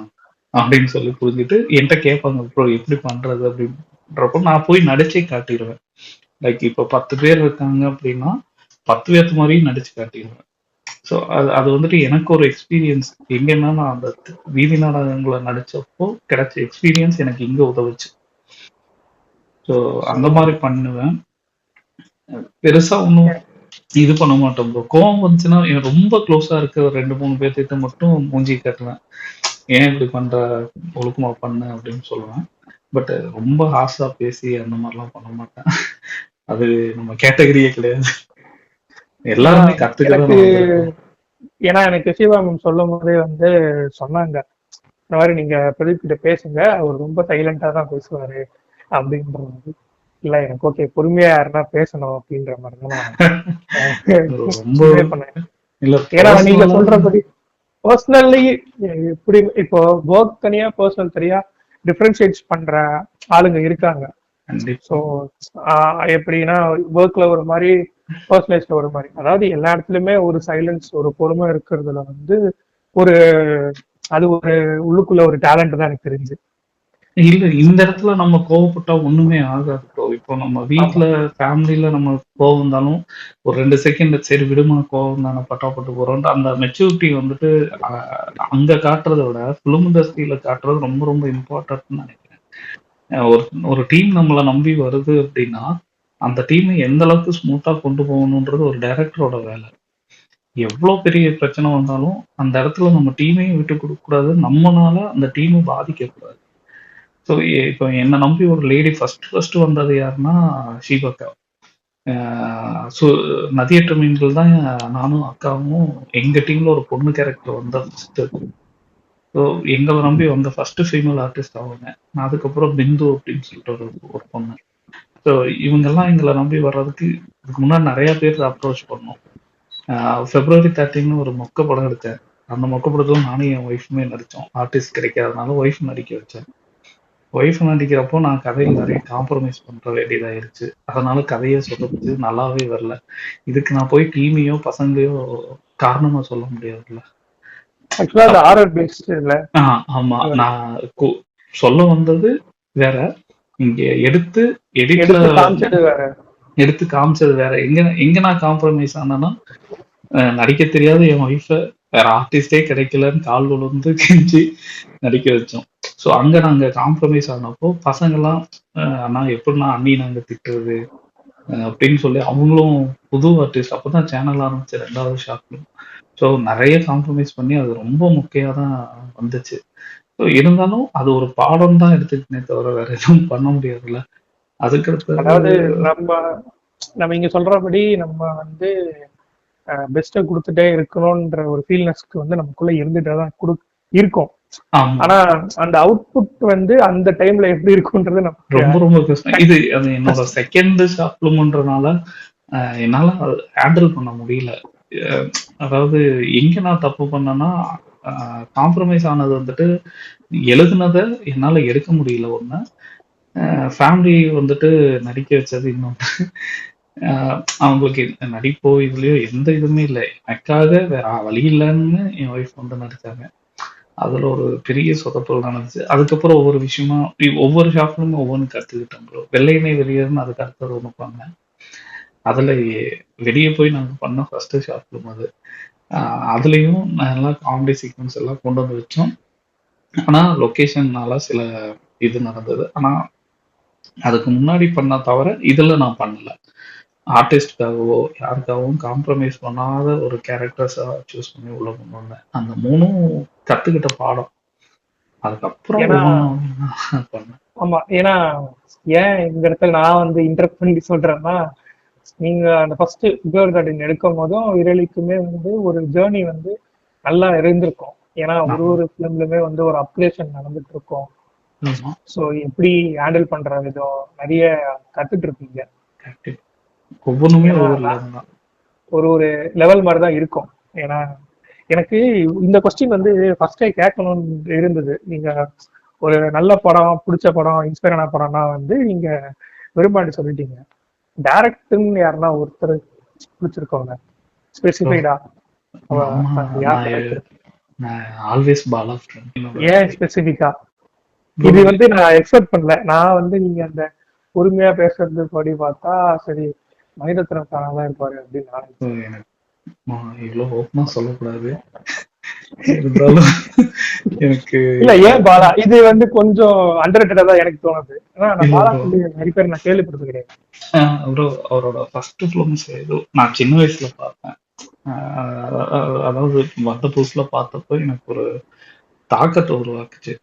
அப்படின்னு சொல்லி புரிஞ்சுட்டு என்கிட்ட கேட்பாங்க, ப்ரோ எப்படி பண்றது அப்படின்றப்போ நான் போய் நடிச்சே காட்டிடுவேன். லைக் இப்போ 10 பேர் இருக்காங்க அப்படின்னா 10 பேர்த்து மாதிரியும் நடிச்சு காட்டிடுவேன். ஸோ அது அது வந்துட்டு எனக்கு ஒரு எக்ஸ்பீரியன்ஸ். எங்கன்னா நான் அந்த வீதி நாடகங்களை நடிச்சப்போ கிடைச்ச எக்ஸ்பீரியன்ஸ் எனக்கு இங்க உதவுச்சு. ஸோ அந்த மாதிரி பண்ணுவேன். பெருசா ஒன்றும் இது பண்ண மாட்டோம் ப்ரோ. கோவம் வந்துச்சுன்னா எனக்கு ரொம்ப க்ளோஸா இருக்க ஒரு 2-3 பேர்த்திட்ட மட்டும் மூஞ்சி காட்டுவேன். ஏன் இப்படி பண்ற, ஒழுக்கமா பண்ணு அப்படின்னு சொல்லுவேன். பட் ரொம்ப ஹார்ஷா பேசி அந்த மாதிரிலாம் பண்ண மாட்டேன். அது நம்ம கேட்டகரியே கிடையாது. எல்லாருமே கத்துக்கதான் எனக்கு நம்ம வந்திருக்கோம். ஏன்னா எனக்கு சிவகாமம் சொல்லும் போதே வந்து சொன்னாங்க, இந்த மாதிரி நீங்க பிரதீப் கிட்ட பேசுங்க, அவர் ரொம்ப சைலண்டா தான் பேசுவாரு அப்படின்ற மாதிரி. இல்ல எனக்கு ஓகே, பொறுமையா யாருன்னா பேசணும் அப்படின்ற மாதிரி தான் நான் ரொம்ப இதே பண்ணேன். இல்ல ஏன்னா நீங்க personal-ஆ சொல்றபடி பர்சனலி எப்படி இப்போ ஒர்க் தனியா பர்சனல் தனியா டிஃபரன்ஷியேட் பண்ற ஆளுங்க இருக்காங்க. கண்டிப்பா. ஸோ எப்படின்னா ஒர்க்ல ஒரு மாதிரி, பர்சனலைஸ்ல ஒரு மாதிரி. அதாவது எல்லா இடத்துலயுமே ஒரு சைலன்ஸ், ஒரு பொறுமை இருக்கிறதுல வந்து ஒரு அது ஒரு உள்ளுக்குள்ள ஒரு டேலண்ட் தான் எனக்கு தெரிஞ்சு. இல்ல இந்த இடத்துல நம்ம கோவப்பட்டா ஒண்ணுமே ஆகாது ப்ரோ. இப்போ நம்ம வீட்ல ஃபேமிலில நம்ம கோவம் வந்தாலும் ஒரு 2 செகண்ட் சரி விடுமா, கோவம் தானே, பட்டாப்பட்டு போறோம் அந்த மெச்சூரிட்டி வந்துட்டு அங்க காட்டுறதை விட ஃபிலிம் இண்டஸ்ட்ரியில காட்டுறது ரொம்ப ரொம்ப இம்பார்ட்டன்ட்னு நினைக்கிறேன். ஒரு ஒரு டீம் நம்மளை நம்பி வருது அப்படின்னா அந்த டீமை எந்த அளவுக்கு ஸ்மூத்தா கொண்டு போகணுன்றது ஒரு டைரக்டரோட வேலை. எவ்வளவு பெரிய பிரச்சனை வந்தாலும் அந்த இடத்துல நம்ம டீமையும் விட்டு கொடுக்க கூடாது, நம்மனால அந்த டீமும் பாதிக்க கூடாது. ஸோ இப்போ என்னை நம்பி ஒரு லேடி ஃபர்ஸ்ட் வந்தது யாருன்னா ஷீபாக்கா. ஸோ நதியற்ற மீன்கள் தான் நானும் அக்காவும் எங்க டீம்ல ஒரு பொண்ணு கேரக்டர் வந்த ஃபர்ஸ்ட். ஸோ எங்களை நம்பி வந்த ஃபர்ஸ்ட் ஃபீமேல் ஆர்டிஸ்ட் அவங்க. அதுக்கப்புறம் பிந்து அப்படின்னு சொல்லிட்டு ஒரு பொண்ணு. ஸோ இவங்கெல்லாம் எங்களை நம்பி வர்றதுக்கு இதுக்கு முன்னாடி நிறைய பேர் அப்ரோச் பண்ணோம். February 13 ஒரு மொக்க படம் எடுத்தேன். அந்த மொக்க படத்துல நானும் என் ஒய்ஃபுமே நடிச்சோம். ஆர்டிஸ்ட் கிடைக்காதனால ஒய்ஃப் நடிக்க வச்சேன். ஒய்ஃப் நடிக்கிறப்போ நான் கதையில் நிறைய காம்ப்ரமைஸ் பண்ற வேண்டியதாயிருச்சு. அதனால கதையை சொதப்புச்சு, நல்லாவே வரல. இதுக்கு நான் போய் டீமையோ பசங்களையோ காரணமா சொல்ல முடியாதுல்ல. ஆக்சுவலா அது ஆர்ஆர் பேஸ்ட் இல்ல. ஆமா, நான் சொல்ல வந்தது வேற, இங்க எடுத்து எடிட்ல காமிச்சது வேற. எடுத்து காமிச்சது வேற. எங்க நான் காம்ப்ரமைஸ் ஆனேன்னா நடிக்க தெரியாத என் ஒய்ஃபை வேற ஆர்டிஸ்டே கிடைக்கலன்னு கால் விழுந்து கெஞ்சி நடிக்க வச்சோம். ஸோ அங்க நாங்க காம்ப்ரமைஸ் ஆனப்போ பசங்கெல்லாம் அண்ணா எப்படின்னா அண்ணி நாங்க திட்டுறது அப்படின்னு சொல்லி அவங்களும் புது ஆர்டிஸ்ட். அப்பதான் சேனல் ஆரம்பிச்ச 2வது ஷாப்ல. ஸோ நிறைய காம்ப்ரமைஸ் பண்ணி அது ரொம்ப முக்கியமா தான் வந்துச்சு. ஸோ இருந்தாலும் அது ஒரு பாடம் தான் எடுத்துக்கிட்டே தவிர வேற எதுவும் பண்ண முடியாதுல்ல. அதுக்கடுத்து அதாவது நம்ம நம்ம இங்க சொல்றபடி நம்ம வந்து பெஸ்ட்டை கொடுத்துட்டே இருக்கணும்ன்ற ஒரு ஃபீல்னஸ்க்கு வந்து நமக்குள்ள இருந்துட்டே தான் இருக்கும். ஆனா அந்த அவுட்புட் வந்து அந்த டைம்ல எப்படி இருக்கும்ன்றது நமக்கு ரொம்ப ரொம்ப கஷ்டம். இது அது என்னோட செகண்ட் ஷாப்லன்றனால என்னால ஹேண்டில் பண்ண முடியல. அதாவது எங்க நான் தப்பு பண்ணேன்னா காம்ப்ரமைஸ் ஆனது வந்துட்டு எழுதுனதை என்னால எடுக்க முடியல ஒண்ணு, ஃபேமிலி வந்துட்டு நடிக்க வச்சது இன்னொன்று. அவங்களுக்கு நடிப்போ இதுலயோ எந்த இதுவுமே இல்லை, எனக்காக வேற வழி இல்லைன்னு என் ஒய்ஃப் வந்து நடிச்சாங்க. அதுல ஒரு பெரிய சொதப்பல் நடந்துச்சு. அதுக்கப்புறம் ஒவ்வொரு விஷயமா ஒவ்வொரு ஷாப்லயும் ஒவ்வொன்று கத்துக்கிட்டோம் ப்ரோ. வெள்ளையனே வெளியேறுன்னு அதுக்கு அடுத்தது ஒன்று பண்ணேன். அதுல வெளியே போய் நாங்க பண்ண ஃபர்ஸ்ட் ஷாப்லும் அது. அதுலயும் நல்லா காமெடி சீக்வன்ஸ் எல்லாம் கொண்டு வந்து வச்சோம். ஆனா லொகேஷன்னால சில இது நடந்தது. ஆனா அதுக்கு முன்னாடி பண்ண தவிர இதுல நான் பண்ணல. ஆர்டிஸ்டுக்காகவோ யாருக்காகவும் காம்ப்ரமைஸ் பண்ணாத ஒரு கேரக்டர்ஸா சூஸ் பண்ணி உள்ள கொண்டு வந்தேன். அந்த 3ம் கத்துக்கிட்ட பாடம். அதுக்கப்புறம் பண்ணேன். ஆமா, ஏன்னா ஏன் இந்த இடத்துல நான் வந்து இன்டர்ப்ட் பண்ணி சொல்றேன்னா, நீங்க அந்த ஃபர்ஸ்ட் பிப்ரவரி 13 எடுக்கும் போதும் விரலிக்குமே வந்து ஒரு ஜேர்னி வந்து நல்லா இருந்திருக்கும். ஏன்னா ஒரு ஃபிலிம்லுமே வந்து ஒரு அப்கிரேஷன் நடந்துட்டு இருக்கும். ஸோ எப்படி ஹேண்டில் பண்ற விதம் நிறைய கத்துட்டு இருப்பீங்க. ஒவ்வொன்றுமே ஒரு ஒரு லெவல் மாதிரி தான் இருக்கும். ஏன்னா எனக்கு இந்த கொஸ்டின் வந்து ஃபர்ஸ்டே கேட்கணும்னு இருந்தது. நீங்க ஒரு நல்ல படம், பிடிச்ச படம், இன்ஸ்பயரான படம்னா வந்து நீங்க விரும்பாண்டி சொல்லிட்டீங்க. டைரக்டர்னு யாருன்னா ஒருத்தர் பிடிச்சிருக்கோங்க ஸ்பெசிஃபைடா? ஏன் ஸ்பெசிஃபிக்கா? இது வந்து நான் எக்ஸ்பெக்ட் பண்ணல. நான் வந்து நீங்க அந்த பொறுமையா பேசுறது படி பார்த்தா சரி மணிரத்னம் தான் இருப்பாரு அப்படின்னு இவ்வளவு ஓப்பனா சொல்லக்கூடாது. இருந்தாலும் எனக்கு இல்ல ஏன் பாலா இது வந்து கொஞ்சம் அண்டர்ரேட்டடா தான் எனக்கு தோணுது. ஏன்னா நான் பாலா சொல்லி நிறைய பேர் நான் கேள்விப்பட்டது கிடையாது. அவரோட ஃபர்ஸ்ட் ஃபிலிம்ஸ் ஏதோ நான் சின்ன வயசுல பார்த்தேன். அதாவது வந்த புதுசுல பார்த்தப்போ எனக்கு ஒரு தாக்கத்தை உருவாக்குச்சு.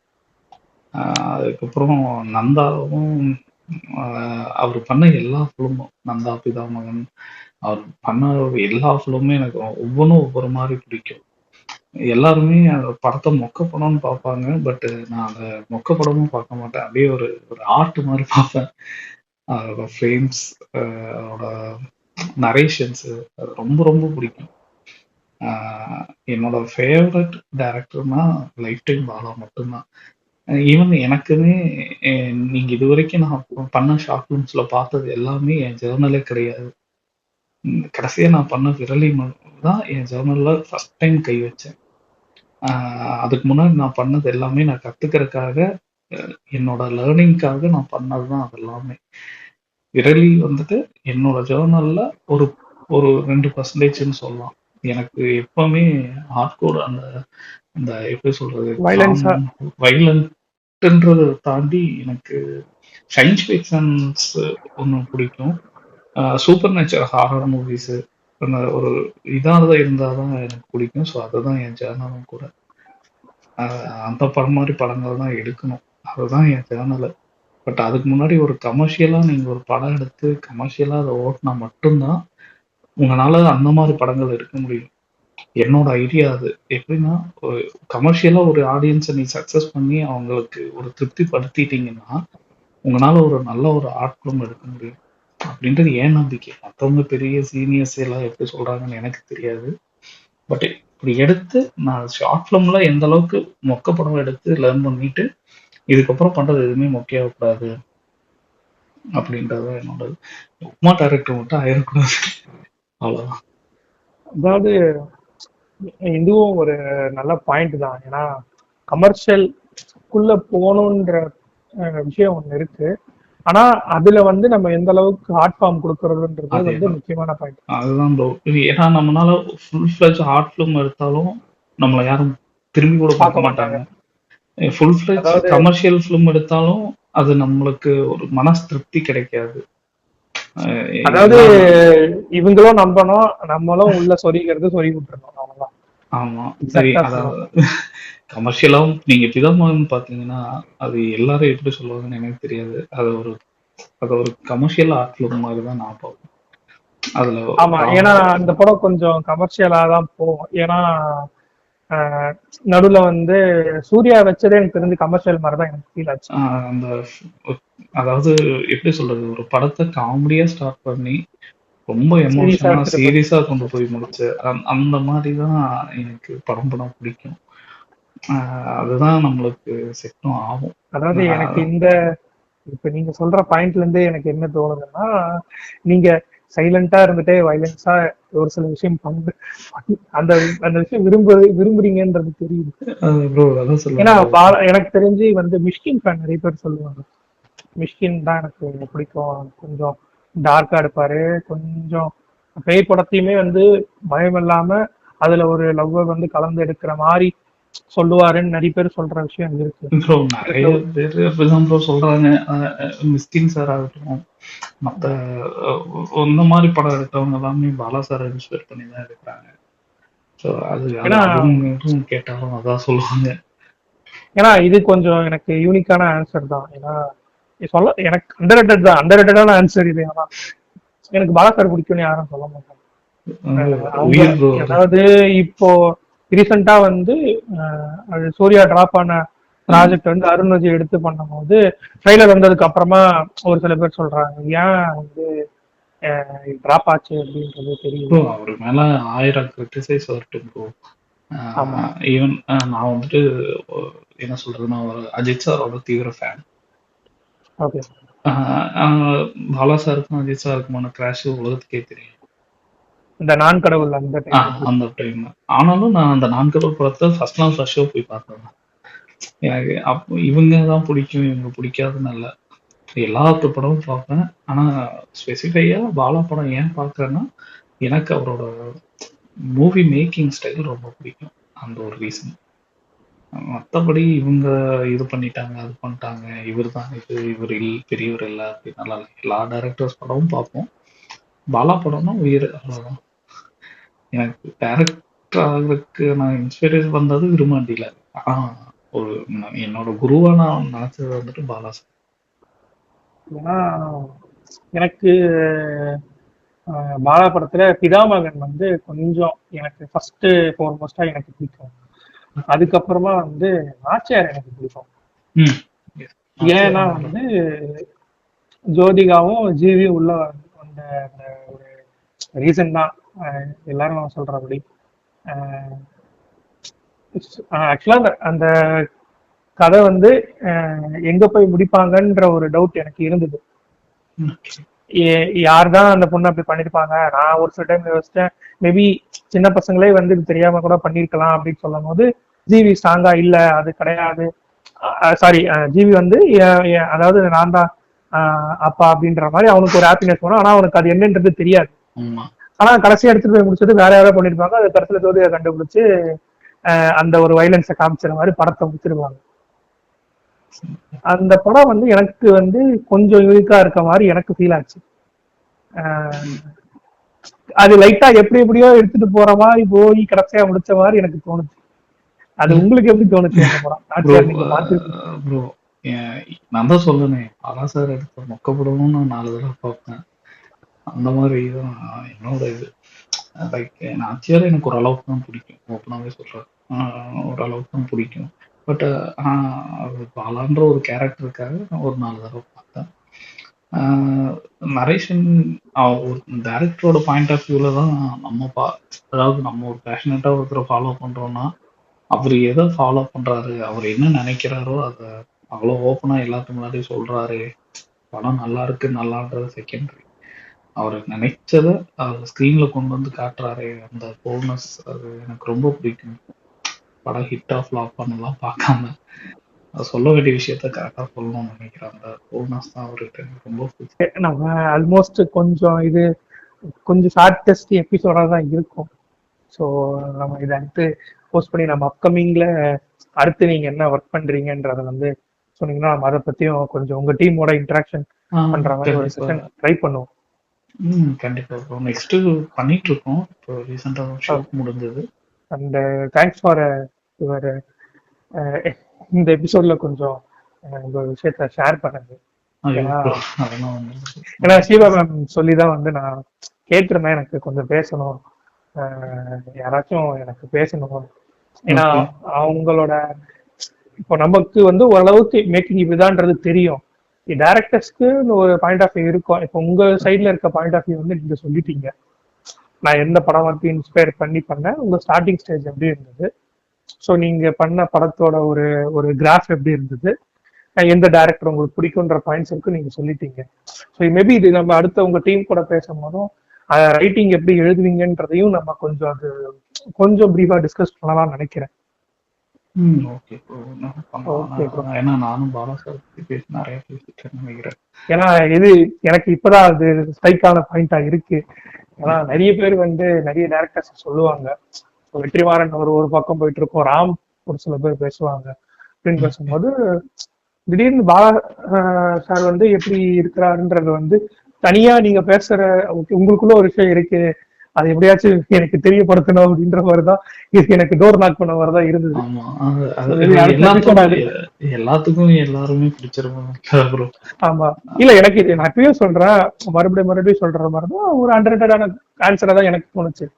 அதுக்கப்புறம் நந்தாவும் அவர் பண்ண எல்லா ஃபிலிமும், நந்தா பிதாமகன், அவர் பண்ண எல்லா ஃபிலிமுமே எனக்கு ஒவ்வொன்றும் ஒவ்வொரு மாதிரி பிடிக்கும். எல்லாருமே அந்த படத்தை மொக்க படம்னு பார்ப்பாங்க. பட் நான் அந்த மொக்க படமும் பார்க்க மாட்டேன். அப்படியே ஒரு ஆர்ட் மாதிரி பார்ப்பேன். அதோட ஃப்ரேம்ஸ், அதோட நரேஷன்ஸ் ரொம்ப ரொம்ப பிடிக்கும். என்னோட ஃபேவரட் டைரக்டர்னா லைஃப் டைம் பாலா மட்டும்தான். ஈவன் எனக்குமே நீங்க இது வரைக்கும் நான் பண்ண ஷார்ட் ஃபிலிம்ஸ்ல பார்த்தது எல்லாமே என் ஜேர்னலே கிடையாது. கடைசியா நான் பண்ண விரலி தான் என் ஜேர்னல்ல ஃபர்ஸ்ட் டைம் கை வச்சேன். அதுக்கு முன்னாடி நான் பண்ணது எல்லாமே நான் கத்துக்கிறதுக்காக, என்னோட லேர்னிங்காக நான் பண்ணதுதான் அது எல்லாமே. விரலி வந்துட்டு என்னோட ஜேர்னல்ல ஒரு ஒரு 2% சொல்லலாம். எனக்கு எப்பவுமே ஹார்ட்கோர் அந்த எப்படி சொல்றது, வைலண்ட்ன்றதை தாண்டி எனக்கு சயின்ஸ் ஃபிக்ஷன்ஸ் ஒன்று பிடிக்கும். சூப்பர் நேச்சர் ஹாரர் மூவிஸ் ஒரு இதாக இருந்தாதான் எனக்கு பிடிக்கும். ஸோ அதுதான் என் ஜேர்னலும் கூட. அந்த படம் மாதிரி படங்கள் தான் எடுக்கணும், அதுதான் என் ஜேர்னலு. பட் அதுக்கு முன்னாடி ஒரு கமர்ஷியலா நீங்க ஒரு படம் எடுத்து கமர்ஷியலா அதை ஓட்டினா மட்டும்தான் உங்களால அந்த மாதிரி படங்கள் எடுக்க முடியும். என்னோட ஐடியா அது. எப்படின்னா, ஒரு கமர்ஷியலா ஒரு ஆடியன்ஸை நீ சக்சஸ் பண்ணி அவங்களுக்கு ஒரு திருப்தி படுத்திட்டீங்கன்னா உங்களால ஒரு நல்ல ஒரு ஆர்ட் ஃபிலிம் எடுக்க முடியும் அப்படின்றது ஏன் நம்பிக்கை. மற்றவங்க பெரிய சீனியர்ஸ் எல்லாம் எப்படி சொல்றாங்கன்னு எனக்கு தெரியாது. பட் இப்படி எடுத்து நான் ஷார்ட் ஃபிலிம்ல எந்த அளவுக்கு மொக்க படம் எடுத்து லேர்ன் பண்ணிட்டு இதுக்கப்புறம் பண்றது எதுவுமே மொக்கையாகக்கூடாது அப்படின்றது என்னோட. உப்மா டைரக்டர் மட்டும் ஆயிடக்கூடாது, அவ்வளவுதான். அதாவது இதுவும் ஒரு நல்ல பாயிண்ட் தான். ஏன்னா கமர்ஷியல்குள்ள போகணுன்ற விஷயம் ஒண்ணு இருக்கு. ஆனா அதுல வந்து நம்ம எந்த அளவுக்கு ஹார்ட் ஃபார்ம் கொடுக்கறதுன்றது வந்து முக்கியமான பாயிண்ட். அதுதான் ப்ரோ. ஏன்னா நம்மளால ஃபுல் ஃபிளட்ஜ் ஹார்ட் ஃபிலிம் எடுத்தாலும் நம்மளை யாரும் திரும்பி கூட பார்க்க மாட்டாங்க. ஃபுல் ஃபிளட்ஜ் கமர்ஷியல் ஃபிலிம் எடுத்தாலும் அது நம்மளுக்கு ஒரு மனசு திருப்தி கிடைக்காது. அதாவது இவங்களும் நம்பணும், நம்மளும் உள்ள சொரிக்கிறது சொறி விட்டுறணும், அவ்வளவுதான். ஆமா, சரி. அதாவது கமர்ஷியலாவும் நீங்க பிதாமகன் பாத்தீங்கன்னா அது எல்லாரும் எப்படி சொல்லுவாங்கன்னு எனக்கு தெரியாது. அது ஒரு கமர்ஷியல் ஆர்ட் ஃபிலிம் மாதிரி தான் நான் பார்ப்பேன் அதுல. ஆமா, ஏன்னா அந்த படம் கொஞ்சம் கமர்ஷியலா தான் போகும். ஏன்னா நடுவுல வந்து சூர்யா வச்சதே எனக்கு தெரிஞ்சு கமர்ஷியல் மாதிரி தான் எனக்கு ஃபீல் ஆச்சு. அந்த அதாவது எப்படி சொல்றது, ஒரு படத்தை காமெடியா ஸ்டார்ட் பண்ணி ரொம்ப எமோஷனலா சீரியஸா கொண்டு போய் முடிச்சு அந்த மாதிரிதான் எனக்கு படம் பிடிக்கும். அதுதான் நம்மளுக்கு செட்டும் ஆகும். அதாவது எனக்கு இந்த இப்ப நீங்க சொல்ற பாயிண்ட்ல இருந்தே எனக்கு என்ன தோணுதுன்னா, நீங்க சைலண்டா இருந்துட்டே வயலன்ஸா ஒரு சில விஷயம் அந்த விஷயம் விரும்புறீங்கன்றது தெரியுது. ஏன்னா எனக்கு தெரிஞ்சு வந்து மிஷ்கின் ஃபேன் நிறைய பேர் சொல்லுவாங்க, மிஷ்கின் தான் எனக்கு பிடிக்கும், கொஞ்சம் டார்க்கா எடுப்பாரு, கொஞ்சம் பேய் படத்தையுமே வந்து பயம் இல்லாம அதுல ஒரு லவ் வந்து கலந்து எடுக்கிற மாதிரி சொல்லுவாருன்னு நிறைய பேர் சொல்ற விஷயம் இருக்கு. நிறைய பேர் அப்படிதான் ப்ரோ சொல்றாங்க. மிஸ்கின் சார் ஆகட்டும், மற்ற இந்த மாதிரி படம் எடுத்தவங்க எல்லாமே பாலா சார் இன்ஸ்பயர் பண்ணி தான் எடுக்கிறாங்க. ஸோ அது கேட்டாலும் அதான் சொல்லுவாங்க. ஏன்னா இது கொஞ்சம் எனக்கு யூனிக்கான ஆன்சர் தான். ஏன்னா சொல்ல எனக்கு அண்டர்ரேட்டடான ஆன்சர் இது. ஆனா எனக்கு பாலா சார் பிடிக்கும்னு யாரும் சொல்ல மாட்டாங்க. அவங்க உயிர் bro அவரு. அதாவது இப்போ ரீசெண்டா வந்து அது சூர்யா டிராப் ஆன ப்ராஜெக்ட் வந்து அருண் விஜய் எடுத்து பண்ணும்போது ட்ரெய்லர் வந்ததுக்கு அப்புறமா ஒரு சில பேர் சொல்றாங்க ஏன் வந்து டிராப் ஆச்சு அப்படின்றது bro தெரியல. அவரு மேல 1000 கிரிட்டிசைஸ் வரட்டும் ப்ரோ. ஆமா ஈவன் நான் வந்துட்டு என்ன சொல்றது, நான் ஒரு அஜித் சாரோட தீவிர ஃபேன். ஓகே பாலா சாருக்கும் அஜித் சாருக்குமான கிராஷ் உலகத்துக்கே தெரியும். இந்த நான் கடவுள் அந்த டைம் அந்த டைம் ஆனாலும் நான் அந்த 4 கடவுள் படத்தை ஃபர்ஸ்ட் நாள் ஃபர்ஸ்ட் ஷோ போய் பார்த்தேன். எனக்கு அப்போ இவங்க தான் பிடிக்கும் இவங்க பிடிக்காதுன்னு இல்லை, எல்லாத்து படமும் பார்ப்பேன். ஆனா ஸ்பெசிஃபையா பாலா படம் ஏன் பார்க்கறேன்னா எனக்கு அவரோட மூவி மேக்கிங் ஸ்டைல் ரொம்ப பிடிக்கும், அந்த ஒரு ரீசன். மற்றபடி இவங்க இது பண்ணிட்டாங்க அது பண்ணிட்டாங்க இவர் தான் இது இவர் பெரியவர் இல்லை அப்படின்னால எல்லா டைரக்டர்ஸ் படமும் பார்ப்போம். பாலா படம்னா உயிர், அவ்வளோதான். எனக்கு டைரக்டர் ஆகிறதுக்கு நான் இன்ஸ்பிரேஷன் வந்தது விரும்மாண்டியில. ஆனா ஒரு என்னோட குருவா நான் நினைச்சது வந்துட்டு பாலா சார். ஏன்னா எனக்கு பாலா படத்துல பிதாமகன் வந்து கொஞ்சம் எனக்கு ஃபர்ஸ்ட் ஃபோர்மோஸ்டா எனக்கு பிடிக்கும். அதுக்கப்புறமா வந்து நாச்சியார் எனக்கு பிடிக்கும். ம் yes. ஏன்னா வந்து ஜோதிகாவும் ஜீவியும் உள்ள வந்த அந்த ஒரு ரீசன் தான் எல்லாரும் சொல்றபடி. ஆக்சுவலா அந்த கதை வந்து எங்க போய் முடிப்பாங்கன்ற ஒரு டவுட் எனக்கு இருந்தது. யார்தான் அந்த பொண்ணு அப்படி பண்ணிருப்பாங்க. நான் ஒரு சில டைம் யோசிச்சேன், மேபி சின்ன பசங்களே வந்து இது தெரியாம கூட பண்ணிருக்கலாம் அப்படின்னு சொல்லும் போது ஜிவி ஸ்ட்ராங்கா இல்ல அது கிடையாது, சாரி ஜிவி வந்து அதாவது நான் தான் அப்பா அப்படின்ற மாதிரி அவனுக்கு ஒரு ஹாப்பினஸ் வரும். ஆனா அவனுக்கு அது என்னன்றது தெரியாது. ஆனா கடைசியா எடுத்துட்டு போய் முடிச்சது வேற யாரோ பண்ணிருப்பாங்க. அது கடைசியில ஜோதியை கண்டுபிடிச்சு அந்த ஒரு வைலன்ஸை காமிச்சிற மாதிரி படத்தை முடிச்சிருவாங்க. அந்த படம் வந்து எனக்கு வந்து கொஞ்சம் யூனிக்கா இருக்க மாதிரி எனக்கு ஃபீல் ஆச்சு. அது லைட்டா எப்படி எப்படியோ எடுத்துட்டு போற மாதிரி போய் கடைசியா முடிச்ச மாதிரி எனக்கு தோணுச்சு. அது உங்களுக்கு எப்படி தோணுச்சு அந்த படம்? ப்ரோ நான் தான் சொல்லுனேன், பாலா சார் எடுத்த மொக்க படமும் நான் 4 தடவை பார்ப்பேன். அந்த மாதிரி தான் என்னோட இது. லைக் நாச்சியார் எனக்கு ஒரு அளவுக்கு தான் பிடிக்கும், ஓப்பனாகவே சொல்றேன். ஓரளவுக்கு தான் பிடிக்கும். பட் பாலான்ற ஒரு கேரக்டருக்காக நான் ஒரு 4 தடவை பார்த்தேன். நரேஷன் ஒரு டைரக்டரோட பாயிண்ட் ஆஃப் வியூல தான் நம்ம அதாவது நம்ம ஒரு பேஷனேட்டா ஒருத்தரை ஃபாலோ பண்றோம்னா அவர் எதை ஃபாலோ பண்றாரு, அவர் என்ன நினைக்கிறாரோ அதை அவ்வளோ ஓப்பனா எல்லாத்துக்கு முன்னாடி சொல்றாரு. படம் நல்லா இருக்கு நல்லான்றது செகண்டரி, அவர் நினைச்சதை அவர் ஸ்க்ரீன்ல கொண்டு வந்து காட்டுறாரு. அந்த போல்னஸ் அது எனக்கு ரொம்ப பிடிக்கும். படம் ஹிட் ஆஃப் ஃப்ளாப் பண்ணலாம் பார்க்காம சொல்ல வேண்டிய விஷயத்த கரெக்டா சொல்லணும்னு நினைக்கிறேன். அந்த போல்னஸ் தான் அவருக்கு ரொம்ப பிடிக்கும். நம்ம ஆல்மோஸ்ட் கொஞ்சம் இது கொஞ்சம் ஷார்டஸ்ட் எபிசோடா தான் இருக்கும். ஸோ நம்ம இதை அடுத்து போஸ்ட் பண்ணி நம்ம அப்கமிங்ல அடுத்து நீங்க என்ன ஒர்க் பண்றீங்கன்றத வந்து சொன்னீங்கன்னா நம்ம அதை பத்தியும் கொஞ்சம் உங்க டீமோட இன்டராக்ஷன் பண்ற மாதிரி ஒரு செஷன் ட்ரை பண்ணுவோம். கண்டிப்பா ப்ரோ, நெக்ஸ்ட் பண்ணிட்டு இருக்கோம். இப்போ ரீசெண்டா ஷூட் முடிஞ்சது. அண்ட் தேங்க்ஸ் ஃபார் யுவர் இந்த எபிசோட்ல கொஞ்சம் உங்க விஷயத்த ஷேர் பண்ணுங்க. ஏன்னா சிவா மேம் சொல்லிதான் வந்து நான் கேட்டிருந்தேன் எனக்கு கொஞ்சம் பேசணும், யாராச்சும் எனக்கு பேசணும். ஏன்னா அவங்களோட இப்போ நமக்கு வந்து ஓரளவுக்கு மேக்கிங் இப்படிதான்றது தெரியும், டைரக்டர்ஸ்க்கு ஒரு பாயிண்ட் ஆஃப் வியூ இருக்கும். இப்போ உங்க சைட்ல இருக்க பாயிண்ட் ஆஃப் வியூ வந்து நீங்க சொல்லிட்டீங்க, நான் எந்த படம் வந்து இன்ஸ்பயர் பண்ணேன், உங்க ஸ்டார்டிங் ஸ்டேஜ் எப்படி இருந்தது, ஸோ நீங்க பண்ண படத்தோட ஒரு ஒரு கிராஃப் எப்படி இருந்தது, எந்த டைரக்டர் உங்களுக்கு பிடிக்கும்ன்ற பாயிண்ட்ஸ் இருக்கு நீங்க சொல்லிட்டீங்க. ஸோ மேபி இது நம்ம அடுத்த உங்க டீம் கூட பேசும்போதும் ரைட்டிங் எப்படி எழுதுவீங்கன்றதையும் நம்ம கொஞ்சம் அது கொஞ்சம் பிரீஃபா டிஸ்கஸ் பண்ணலாம்னு நினைக்கிறேன். ஏன்னா நானும் பாலா சார் நிறைய பேசிட்டேன்னு நினைக்கிறேன். ஏன்னா இது எனக்கு இப்பதான் அது ஸ்ட்ரைக்கான பாயிண்டா இருக்கு. ஏன்னா நிறைய பேர் வந்து நிறைய டைரக்டர்ஸ் சொல்லுவாங்க, வெற்றிமாறன் ஒரு பக்கம் போயிட்டு இருக்கோம், ராம் ஒரு சில பேர் பேசுவாங்க அப்படின்னு பேசும்போது திடீர்னு பாலா சார் வந்து எப்படி இருக்கிறாருன்றது வந்து தனியா நீங்க பேசுற உங்களுக்குள்ள ஒரு விஷயம் இருக்கு, அதை எப்படியாச்சும் எனக்கு தெரியப்படுத்தணும் அப்படின்ற மாதிரிதான் இது எனக்கு டோர் நாக் பண்ண மாதிரிதான் இருந்தது. ஆமா எல்லாத்துக்கும் எல்லாருமே பிடிச்சிருவாங்க ப்ரோ. ஆமா இல்ல எனக்கு இது நான் இப்பயும் சொல்றேன், மறுபடியும் சொல்ற மாதிரிதான் ஒரு அண்டர்ரேட்டடான ஆன்சரா தான் எனக்கு தோணுச்சு.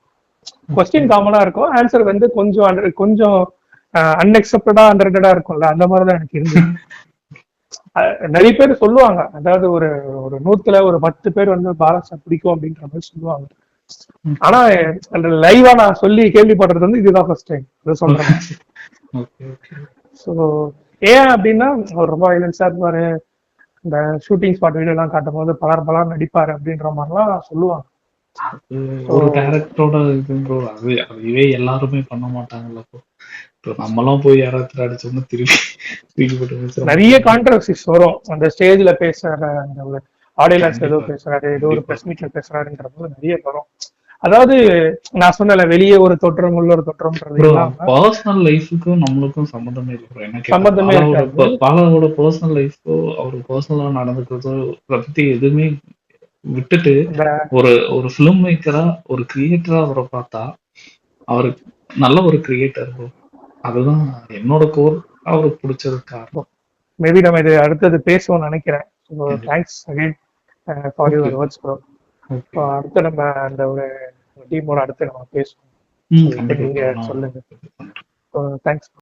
கொஸ்டின் காமனா இருக்கும், ஆன்சர் வந்து கொஞ்சம் அன்எக்செப்டடா அண்டர்ரேட்டடா இருக்கும்ல, அந்த மாதிரிதான் எனக்கு இருந்தது. நிறைய பேர் சொல்லுவாங்க, அதாவது ஒரு 100ல ஒரு 10 பேர் வந்து பாரத் பிடிக்கும் அப்படின்ற மாதிரி சொல்லுவாங்க. ஆனா லைவா நான் சொல்லி கேள்விப்படுறது வந்து இதுதான் ஃபர்ஸ்ட் டைம் இதை சொல்றேன். ஸோ ஏன் அப்படின்னா அவர் ரொம்ப வைலன்ஸா இருப்பாரு, இந்த ஷூட்டிங் ஸ்பாட் வீடியோ எல்லாம் காட்டும் போது பலர் நடிப்பாரு அப்படின்ற மாதிரிலாம் சொல்லுவாங்க. ஒரு கேரக்டரோட அதுவே எல்லாருமே பண்ண மாட்டாங்கல்ல. நம்மளாம் போய் யாராவது அடிச்சோம்னா திருப்பி நிறைய கான்ட்ரவர்சிஸ் வரும். அந்த ஸ்டேஜ்ல பேசுற அந்த ஆடியன்ஸ் ஏதோ பேசுறாரு, ஏதோ ஒரு பிரஸ் மீட்ல பேசுறாருன்ற போது நிறைய வரும். அதாவது நான் சொன்னல, வெளியே ஒரு தோற்றம் உள்ள ஒரு தோற்றம்ன்றது பர்சனல் லைஃபுக்கும் நம்மளுக்கும் சம்பந்தமே இருக்கு. சம்பந்தமே இருக்காது. பாலாவோட பர்சனல் லைஃபோ அவரு பர்சனலா நடந்துக்கிறதோ பத்தி எதுவுமே விட்டுட்டு ஒரு ஃபிலிம் மேக்கரா ஒரு கிரியேட்டரா அவரை பார்த்தா அவரு நல்ல ஒரு கிரியேட்டர். அதுதான் என்னோட கோர், அவருக்கு பிடிச்சது காரணம். மேபி நம்ம இது அடுத்தது பேசுவோம்னு நினைக்கிறேன். Thanks again for your words bro. அடுத்து நம்ம அந்த ஒரு டீமோட அடுத்து நம்ம பேசுவோம். நீங்க சொல்லுங்க. தேங்க்ஸ்.